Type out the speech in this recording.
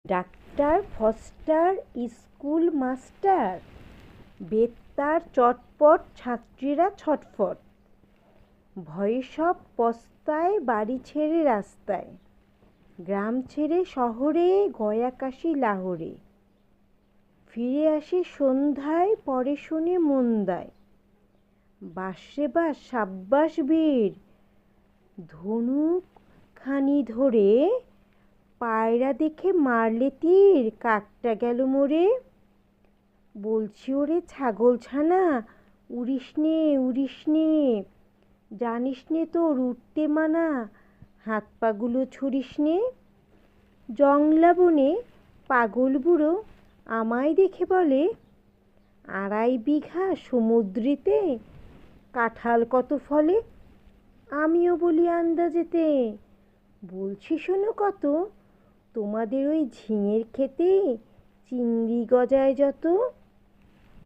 Doctor foster school master, বেত্তার চটপট ছাত্রীরা ছটফট, ভয়ে সব পস্তায় বাড়ি ছেড়ে রাস্তায়, গ্রাম ছেড়ে শহরে, গয়া কাশী লাহোরে, ফিরে আসে সন্ধ্যায়, পরে শোনে মন্দায়, বাসরে বাস সাব্বাস বীর, ধনুক খানি ধরে, পায়রা দেখে মারলে তীর, কাকটা গেল মরে। বলছি ওরে ছাগল ছানা, উড়িস নে উড়িস নে, জানিস নে তোর উড়তে মানা, হাত পাগুলো ছুড়িস নে। জংলা বনে পাগল বুড়ো আমায় দেখে বলে, 2.5 বিঘা সমুদ্রেতে কাঁঠাল কত ফলে। আমিও বলি আন্দাজেতে, বলছি শোনো কত, তোমাদের ওই ঝিঙের ক্ষেতে চিংড়ি গজায় যত।